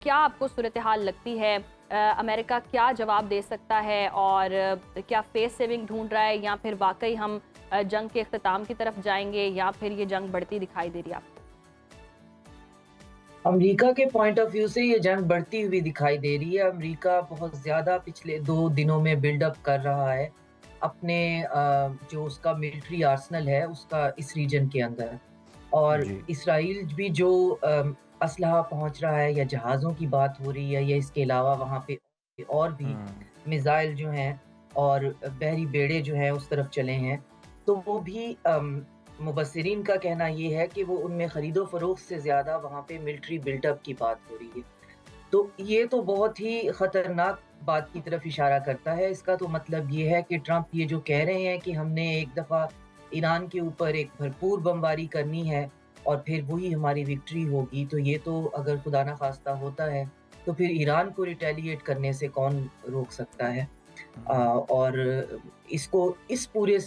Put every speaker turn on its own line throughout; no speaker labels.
क्या आपको सूरत हाल लगती है? अमेरिका क्या जवाब दे सकता है और क्या फेस सेविंग ढूंढ रहा है, या फिर वाकई हम जंग के अख्ताम की तरफ जाएंगे, या फिर ये जंग बढ़ती दिखाई दे रही है आपको?
अमेरिका के पॉइंट ऑफ व्यू से ये जंग बढ़ती हुई दिखाई दे रही है। अमेरिका बहुत ज़्यादा पिछले 2 दिनों में बिल्डअप कर रहा है अपने जो उसका मिलिट्री आर्सेनल है उसका इस रीजन के अंदर। और
जी।
इसराइल भी जो असलहा पहुँच रहा है या जहाज़ों की बात हो रही है या इसके अलावा वहाँ पे और भी
हुँ।
मिसाइल जो हैं और बहरी बेड़े जो हैं उस तरफ चले हैं। तो वो भी मुबस्सिरीन का कहना ये है कि वो उनमें खरीदो-फ़रोख्त से ज़्यादा वहाँ पे मिलिट्री बिल्डअप की बात हो रही है। तो ये तो बहुत ही खतरनाक बात की तरफ इशारा करता है। इसका तो मतलब ये है कि ट्रंप ये जो कह रहे हैं कि हमने एक दफ़ा ईरान के ऊपर एक भरपूर बमबारी करनी है और फिर वही हमारी विक्ट्री होगी, तो ये तो अगर खुदा ना ख़ास्ता होता है, तो फिर ईरान को रिटेलिएट करने से कौन रोक सकता है?
हुँ।
और इसको इस पूरे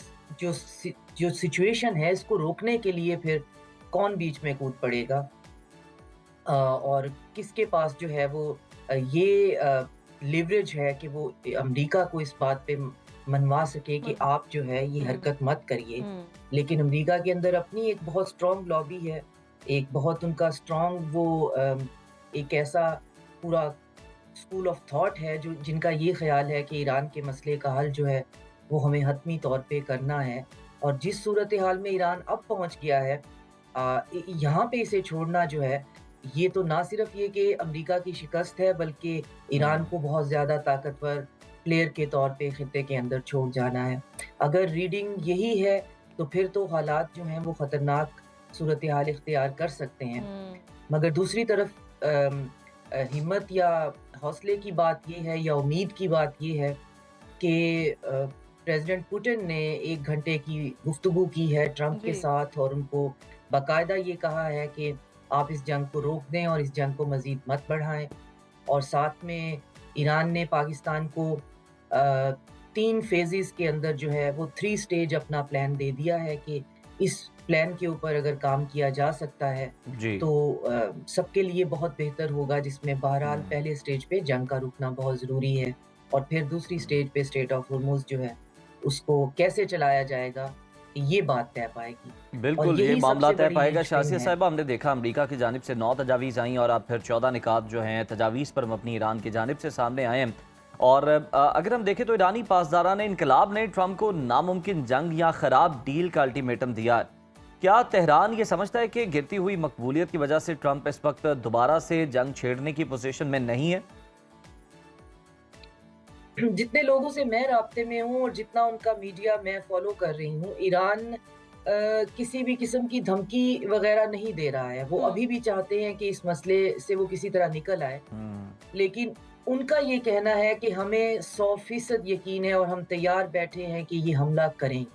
जो सिचुएशन है इसको रोकने के लिए फिर कौन बीच में कूद पड़ेगा? और किसके पास जो है वो ये लिवरेज है कि वो अमेरिका को इस बात पे मनवा सके कि
हुँ,
आप जो है ये
हुँ,
हरकत मत करिए।
हुँ,
लेकिन अमेरिका के अंदर अपनी एक बहुत स्ट्रॉन्ग लॉबी है, एक बहुत उनका स्ट्रॉन्ग वो एक ऐसा पूरा स्कूल ऑफ थॉट है जो जिनका ये ख़्याल है कि ईरान के मसले का हल जो है, वो हमें हतमी तौर पे करना है। और जिस सूरत-ए-हाल में ईरान अब पहुँच गया है यहाँ पे इसे छोड़ना जो है, ये तो ना सिर्फ़ ये कि अमेरिका की शिकस्त है, बल्कि ईरान
हुँ।
को बहुत ज़्यादा ताकतवर प्लेयर के तौर पे खित्ते के अंदर छोड़ जाना है। अगर रीडिंग यही है, तो फिर तो हालात जो हैं वो ख़तरनाक सूरत-ए-हाल इख्तियार कर सकते हैं।
हुँ,
मगर दूसरी तरफ हिम्मत या हौसले की बात ये है या उम्मीद की बात ये है कि प्रेज़िडेंट पुतिन ने 1 घंटे की गुफ्तगू की है ट्रंप के
जी,
साथ और उनको बाकायदा ये कहा है कि आप इस जंग को रोक दें और इस जंग को मज़ीद मत बढ़ाएँ। और साथ में ईरान ने पाकिस्तान को 3 फ़ेज़ेज़ के अंदर जो है वो 3 स्टेज अपना प्लान दे दिया है कि इस प्लान के ऊपर अगर काम किया जा सकता है,
जी।
तो सबके लिए बहुत बेहतर होगा जिसमें बहरहाल
हुँ,
पहले स्टेज पे जंग का रुकना बहुत ज़रूरी है और फिर दूसरी
हुँ।
स्टेज पे स्टेट ऑफ होर्मुज़ जो है, उसको कैसे चलाया जाएगा, ये बात तय पाएगी। और
बिल्कुल, ये
यही
मामला
सबसे
तय
बड़ी
पाएगा।
लिंचपिन
शाज़िया
है।
साहिबा, हमने देखा अमेरिका की जानिब से 9 तजावीज़ आईं और अब फिर 14 निकात जो हैं तजावीज़ पर मबनी ईरान की जानिब से सामने आए हैं। और अगर हम देखें तो ईरानी पासदारान इनकलाब ने ट्रंप को नामुमकिन जंग या ख़राब डील का अल्टीमेटम दिया है। क्या तेहरान ये समझता है कि गिरती हुई मकबूलियत की वजह से ट्रंप इस वक्त दोबारा से जंग छेड़ने की पोजीशन में नहीं है?
जितने लोगों से मैं राब्ते में हूँ और जितना उनका मीडिया मैं फ़ॉलो कर रही हूँ, ईरान किसी भी किस्म की धमकी वग़ैरह नहीं दे रहा है। वो
हुँ,
अभी भी चाहते हैं कि इस मसले से वो किसी तरह निकल आए।
हुँ।
लेकिन उनका ये कहना है कि हमें 100% यकीन है और हम तैयार बैठे हैं कि ये हमला करें।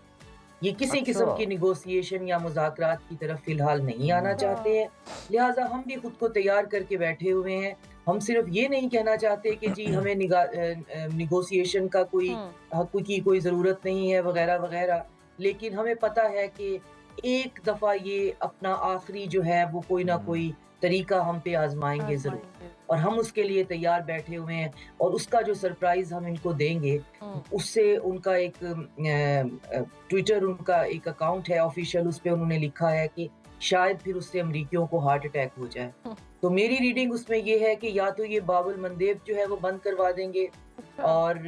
ये किसी
अच्छा।
किस्म की नेगोशिएशन या मुज़ाकरात की तरफ फ़िलहाल नहीं आना चाहते
हाँ,
हैं। लिहाज़ा हम भी खुद को तैयार करके बैठे हुए हैं। हम सिर्फ़ ये नहीं कहना चाहते कि जी हमें नेगोशिएशन का कोई
हुँ,
हक़ की कोई ज़रूरत नहीं है वग़ैरह-वग़ैरह। लेकिन हमें पता है कि एक दफ़ा ये अपना आखिरी जो है वो कोई ना
हुँ,
कोई तरीका हम पे आज़माएँगे ज़रूर।
आज़माएँगे।
और हम उसके लिए तैयार बैठे हुए हैं और उसका जो सरप्राइज़ हम इनको देंगे,
हुँ,
उससे उनका एक ट्विटर उनका एक अकाउंट है ऑफ़िशियल, उसपे उन्होंने लिखा है कि शायद फिर उससे अमरीकियों को हार्ट अटैक हो जाए।
हुँ,
तो मेरी रीडिंग उसमें ये है कि या तो ये बाब अल मंदेब जो है वो बंद करवा देंगे
अच्छा,
और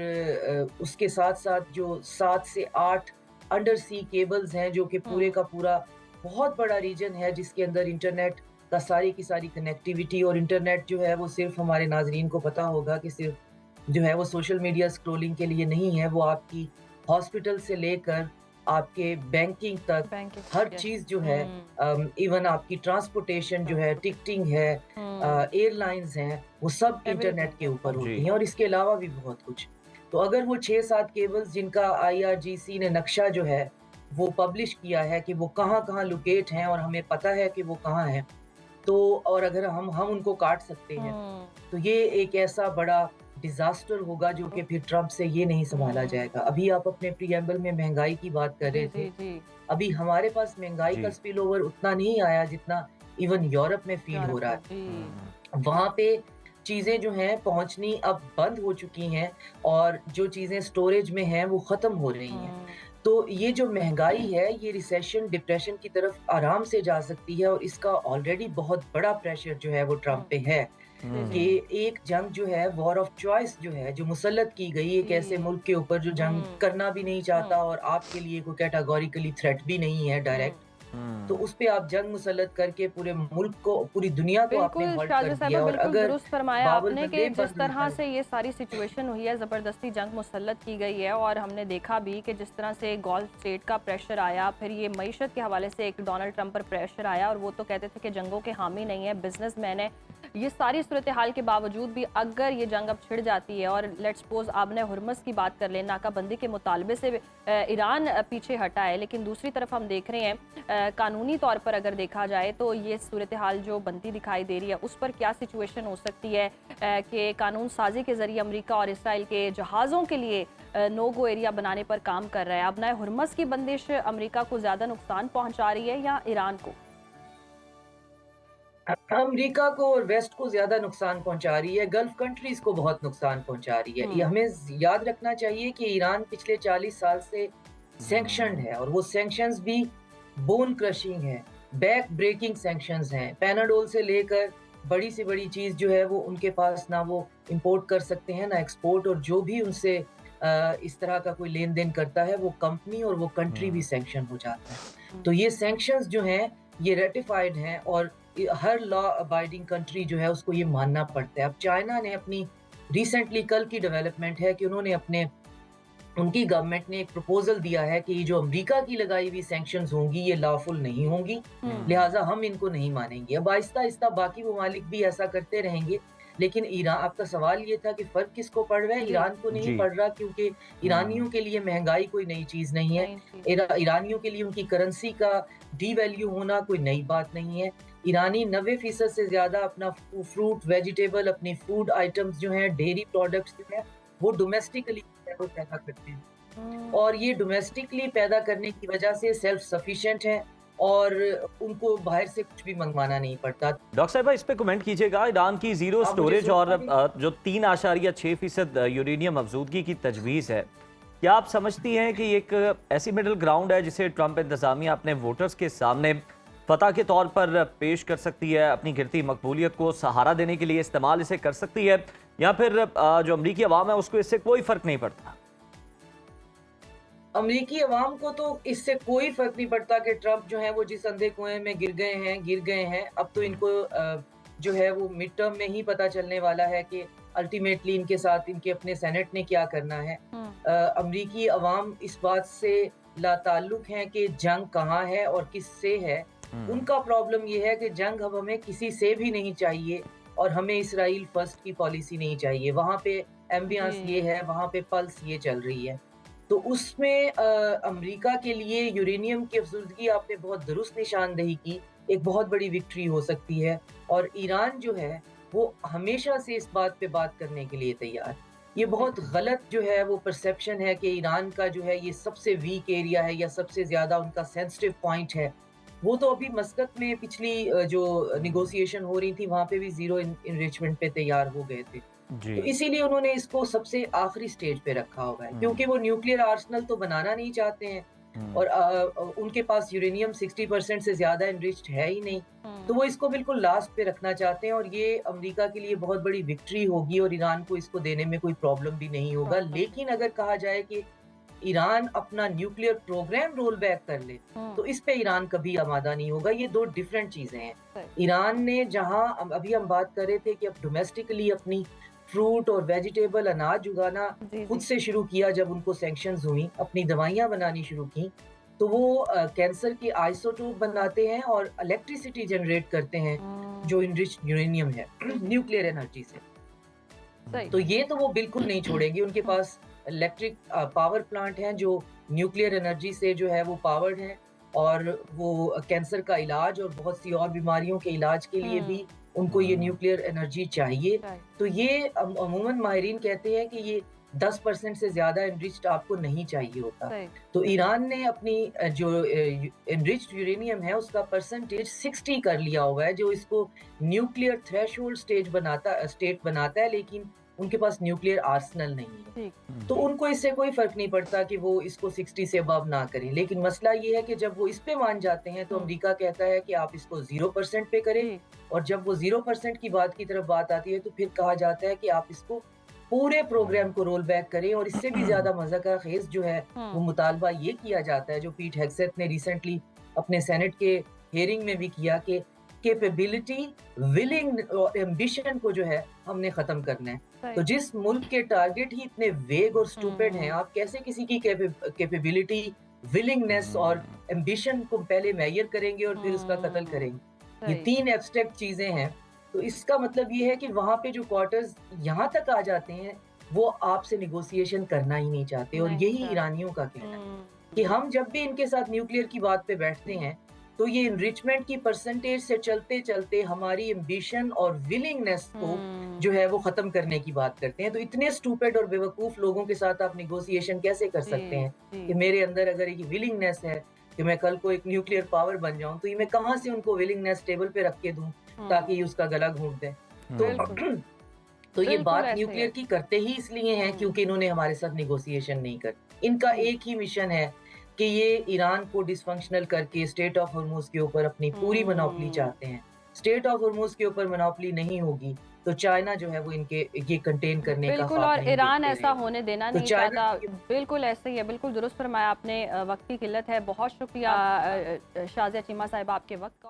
उसके साथ-साथ जो 7 से 8 अंडर सी केबल्स हैं जो कि
हुँ,
पूरे का पूरा बहुत बड़ा रीजन है जिसके अंदर इंटरनेट का सारी की सारी कनेक्टिविटी और इंटरनेट जो है वो सिर्फ़ हमारे नाज़रीन को पता होगा कि सिर्फ़ जो है वो सोशल मीडिया स्क्रॉलिंग के लिए नहीं है, वो आपकी हॉस्पिटल से लेकर आपके बैंकिंग तक
बैंकिंग
हर
यस।
चीज़ जो है
हुँ,
इवन आपकी ट्रांसपोर्टेशन जो है,
ट्रांसपोर्टेशन।
टिकटिंग है
हुँ,
एयरलाइन्स हैं, वो सब इंटरनेट
एवरीथिंग
के
यस।
ऊपर
जी।
होती हैं और इसके अलावा भी बहुत कुछ। तो अगर वो 6-7 केबल्स जिनका आईआरजीसी ने नक्शा जो है, वो पब्लिश किया है कि वो कहाँ-कहाँ लोकेट हैं और हमें पता है कि वो कहाँ हैं, तो और अगर हम उनको काट सकते हैं,
हुँ,
तो ये एक ऐसा बड़ा डिज़ास्टर होगा जो कि फिर ट्रंप से ये नहीं सँभाला
हुँ,
जाएगा। अभी आप अपने प्रीएम्बल में महँगाई की बात कर
जी,
रहे थे।
जी, जी,
अभी हमारे पास महँगाई का
जी।
स्पिल ओवर उतना नहीं आया जितना इवन यूरोप में फ़ील हो
यूरोप
रहा
में,
है।
जी।
हुँ,
वहाँ पे चीज़ें जो हैं पहुँचनी अब बंद हो चुकी हैं और जो चीज़ें स्टोरेज में हैं वो ख़त्म हो रही हैं।
हुँ,
तो ये जो महँगाई है, ये रिसेशन, डिप्रेशन की तरफ आराम से जा सकती है और इसका ऑलरेडी बहुत बड़ा प्रेशर जो है वो ट्रम्प
हुँ।
पे है
जी,
कि
जी।
एक जंग जो है, वॉर ऑफ चॉइस जो है, जो मुसल्लत की गई एक ऐसे
जी।
मुल्क के ऊपर जो जंग
हुँ,
करना भी नहीं
हुँ,
चाहता और आपके लिए कोई कैटेगोरिकली थ्रेट भी नहीं है
हुँ।
डायरेक्ट। तो
हम्म।
उस पे आप जंग मुसल्लत करके पूरे मुल्क को, पूरी दुनिया को आपने
बिल्कुल,
हॉल्ट कर
शाज़िया साहिबा
दिया और
बिल्कुल
अगर
दुरुस्त फ़रमाया
बाब अल
आपने कि
मंदेब
जिस
बंद
तरह
होता है।
से ये सारी सिचुएशन हुई है, ज़बरदस्ती जंग मुसल्लत की गई है और हमने देखा भी कि जिस तरह से गल्फ़ स्टेट का प्रेशर आया, फिर ये मईशत के हवाले से एक डोनाल्ड ट्रंप पर प्रेशर आया और वो तो कहते थे कि जंगों के हामी नहीं है, बिज़नेसमैन है। ये सारी सूरत-ए-हाल के बावजूद भी अगर ये जंग अब छिड़ जाती है और लेट्स सपोज़ आपने हुर्मुज़ की बात कर लें, नाकाबंदी के मुतालबे से ईरान पीछे हटा है, लेकिन दूसरी तरफ हम देख रहे हैं कानूनी तौर पर अगर देखा जाए तो ये सूरत-ए-हाल जो बनती दिखाई दे रही है, उस पर क्या सिचुएशन हो सकती है कि कानून साज़ी के ज़रिए अमेरिका और इसराइल के जहाज़ों के लिए नो गो एरिया बनाने पर काम कर रहा है। अब नए हुर्मुज़ की बंदिश अमेरिका को ज़्यादा नुकसान पहुँचा रही है या ईरान को?
अमेरिका को और वेस्ट को ज़्यादा नुकसान पहुँचा रही है, गल्फ़ कंट्रीज़ को बहुत नुकसान पहुँचा रही है। ये
हुँ,
हमें याद रखना चाहिए कि ईरान पिछले 40 साल से सैंक्शन्ड
हम्म।
है और वो सैंक्शंस भी बोन क्रशिंग है, बैक ब्रेकिंग सैंक्शंस हैं। पैनाडोल से लेकर बड़ी से बड़ी चीज़ जो है वो उनके पास ना वो इम्पोर्ट कर सकते हैं, ना एक्सपोर्ट, और जो भी उनसे इस तरह का कोई लेन-देन करता है, वो कंपनी और वो कंट्री भी
हम्म।
सैंक्शन हो जाता है।
हुँ,
तो ये सैंक्शंस जो हैं, ये रेटिफाइड हैं और हर लॉ अबाइडिंग कंट्री जो है उसको ये मानना पड़ता है। अब चाइना ने अपनी रिसेंटली कल की डेवलपमेंट है कि उन्होंने अपने उनकी गवर्नमेंट ने एक प्रपोज़ल दिया है कि जो अमेरिका की लगाई हुई सैंक्शंस होंगी, ये लॉफुल नहीं होंगी,
हुँ,
लिहाज़ा हम इनको नहीं मानेंगे। अब आहिस्ता-आहिस्ता बाकी ममालिक भी ऐसा करते रहेंगे, लेकिन आपका सवाल ये था कि फ़र्क किसको पड़ रहा है?
जी,
ईरान को नहीं
जी।
पड़ रहा, क्योंकि ईरानियों
हम्म।
के लिए महँगाई कोई नई चीज़ नहीं है।
नई चीज़ है।
ईरानियों के लिए उनकी करेंसी का डीवैल्यू होना कोई नई बात नहीं है। ईरानी 90% से ज़्यादा अपना फ्रूट, वेजिटेबल, अपनी फूड आइटम्स जो हैं, डेयरी प्रोडक्ट्स जो हैं, वो डोमेस्टिकली जो है वो पैदा करते हैं।
हुँ,
और ये डोमेस्टिकली पैदा करने की वजह से सेल्फ सफिशिएंट हैं और उनको बाहर से कुछ भी मंगवाना नहीं पड़ता।
डॉक्टर साहिबा इस पे कमेंट कीजिएगा, ईरान की जीरो
आप मुझे
स्टोरेज
सुन
और
पा रही हैं?
जो 3.6% यूरेनियम अफजूदगी की तजवीज़ है, क्या आप समझती हैं कि एक ऐसी मिडिल ग्राउंड है जिसे ट्रंप इंतजामिया अपने वोटर्स के सामने फतह के तौर पर पेश कर सकती है, अपनी गिरती मकबूलियत को सहारा देने के लिए इस्तेमाल इसे कर सकती है, या फिर जो अमरीकी अवाम है उसको इससे कोई फ़र्क नहीं पड़ता?
अमेरिकी अवाम को तो इससे कोई फ़र्क नहीं पड़ता कि ट्रंप जो है वो जिस अंधे कुएँ में गिर गए हैं। अब तो इनको जो है वो मिड टर्म में ही पता चलने वाला है कि अल्टीमेटली इनके साथ इनके अपने सेनेट ने क्या करना है।
हुँ,
अमेरिकी अवाम इस बात से लाताल्लुक हैं कि जंग कहाँ है और किससे है।
हम्म।
उनका प्रॉब्लम ये है कि जंग अब हमें किसी से भी नहीं चाहिए और हमें इसराइल फर्स्ट की पॉलिसी नहीं चाहिए। वहाँ पे एम्बियंस ये
जी,
है, वहाँ पे पल्स ये चल रही है। तो उसमें अमेरिका के लिए यूरेनियम की अफ़ज़ुर्दगी, आपने बहुत दुरुस्त निशानदेही की, एक बहुत बड़ी विक्ट्री हो सकती है और ईरान जो है, वो हमेशा से इस बात पे बात करने के लिए तैयार है। ये
जी,
बहुत गलत जो है वो परसेप्शन है कि ईरान का जो है ये सबसे वीक एरिया है या सबसे ज़्यादा उनका सेंसिटिव पॉइंट है। वो तो अभी मस्कत में पिछली जो नेगोशिएशन हो रही थी, वहाँ पे भी ज़ीरो एनरिचमेंट पे तैयार हो गए थे।
जी।
तो इसीलिए उन्होंने इसको सबसे आखिरी स्टेज पे रखा हुआ है,
हम्म।
क्योंकि वो न्यूक्लियर आर्सेनल तो बनाना नहीं चाहते हैं
हम्म।
और उनके पास यूरेनियम 60% से ज़्यादा एनरिच्ड है ही नहीं। तो
हुँ,
वो इसको बिल्कुल लास्ट पे रखना चाहते हैं और ये अमेरिका के लिए बहुत बड़ी विक्ट्री होगी और ईरान को इसको देने में कोई प्रॉब्लम भी नहीं होगा।
प्रॉब्लम
लेकिन अगर कहा जाए कि ईरान अपना न्यूक्लियर प्रोग्राम रोल बैक कर ले,
हुँ,
तो इस पे ईरान कभी आमादा नहीं होगा। ये 2 डिफरेंट चीज़ें हैं।
सही।
ईरान ने जहाँ अभी हम बात कर रहे थे कि अब डोमेस्टिकली अपनी फ्रूट और वेजिटेबल, अनाज उगाना
जी,
खुद
जी।
से शुरू किया, जब उनको सैंक्शंस हुई, अपनी दवाइयाँ बनानी शुरू की, तो वो कैंसर के आइसोटोप बनाते हैं और इलेक्ट्रिसिटी जनरेट करते हैं,
हुँ,
जो एनरिच्ड यूरेनियम है,
जी, जी,
न्यूक्लियर एनर्जी से।
सही।
तो ये तो वो बिल्कुल नहीं छोड़ेंगे। उनके
हुँ,
पास इलेक्ट्रिक पावर प्लांट हैं जो न्यूक्लियर एनर्जी से जो है वो पावर्ड हैं और वो कैंसर का इलाज और बहुत सी और बीमारियों के इलाज के लिए
हुँ,
भी उनको ये न्यूक्लियर एनर्जी चाहिए।
राइट।
तो ये अमूमन माहिरीन कहते हैं कि ये 10% से ज़्यादा एनरिच्ड आपको नहीं चाहिए होता।
सही।
तो ईरान ने अपनी जो एनरिच्ड यूरेनियम है उसका परसेंटेज 60 कर लिया हुआ है, जो इसको न्यूक्लियर थ्रेशोल्ड स्टेट बनाता है, लेकिन उनके पास न्यूक्लियर आर्सेनल नहीं है।
ठीक।
तो उनको इससे कोई फ़र्क नहीं पड़ता कि वो इसको 60 से अबव ना करें। लेकिन मसला ये है कि जब वो इस पे मान जाते हैं तो अमेरिका कहता है कि आप इसको 0% पे करें,
जी।
और जब वो 0% की तरफ बात आती है तो फिर कहा जाता है कि आप इसको पूरे प्रोग्राम को रोल बैक करें। और इससे भी ज़्यादा मज़ा का खेज़ जो है वो मुतालबा ये किया जाता है, जो पीट हेग्सेथ ने रिसेंटली अपने सेनेट के हियरिंग में भी किया, कि कैपेबिलिटी, विलिंग और एम्बिशन को जो है हमने ख़त्म करना है। तो
सही।
जिस मुल्क के टारगेट ही इतने वेग और स्टूपिड हैं, आप कैसे किसी की कैपेबिलिटी, विलिंगनेस और एम्बिशन को पहले मेजर करेंगे और फिर उसका कत्ल करेंगे? ये
सही।
3 एब्स्ट्रैक्ट चीज़ें हैं। तो इसका मतलब ये है कि वहाँ पे जो क्वार्टर्स यहाँ तक आ जाते हैं, वो आपसे नेगोशिएशन करना ही नहीं चाहते। और
नहीं
यही
चाहते।
ईरानियों का कहना है कि हम जब भी इनके साथ न्यूक्लियर की बात पे बैठते हैं, तो ये एनरिचमेंट की परसेंटेज से चलते-चलते हमारी एम्बिशन और विलिंगनेस को जो है वो ख़त्म करने की बात करते हैं। तो इतने स्टूपिड और बेवकूफ़ लोगों के साथ आप नेगोशिएशन कैसे कर सकते हैं कि मेरे अंदर अगर एक विलिंगनेस है कि मैं कल को एक न्यूक्लियर पावर बन जाऊँ, तो ये मैं कहाँ से उनको विलिंगनेस टेबल पे रख के दूँ ताकि ये उसका गला घोंट दें? तो
बिल्कुल।
तो ये
बिल्कुल
बात
ऐसे ही
न्यूक्लियर
है।
की करते ही इसलिए हैं क्योंकि इन्होंने हमारे साथ नेगोशिएशन नहीं कर। इनका एक ही मिशन है कि ये ईरान को डिसफंक्शनल करके स्टेट ऑफ हॉर्मोज के ऊपर अपनी पूरी मोनोपोली चाहते हैं। स्टेट ऑफ हॉर्मोज के ऊपर मोनोपोली नहीं होगी तो चाइना जो है वो इनके ये कंटेन करने का
बिल्कुल,
ख्वाब
और
नहीं
ईरान
देखते
ऐसा
रहेगा।
होने देना
तो
नहीं
चाइना
चाहता। बिल्कुल ऐसे ही है, बिल्कुल दुरुस्त फरमाया आपने। वक्त की किल्लत है। बहुत शुक्रिया शाज़िया चीमा साहिबा आपके वक्त का।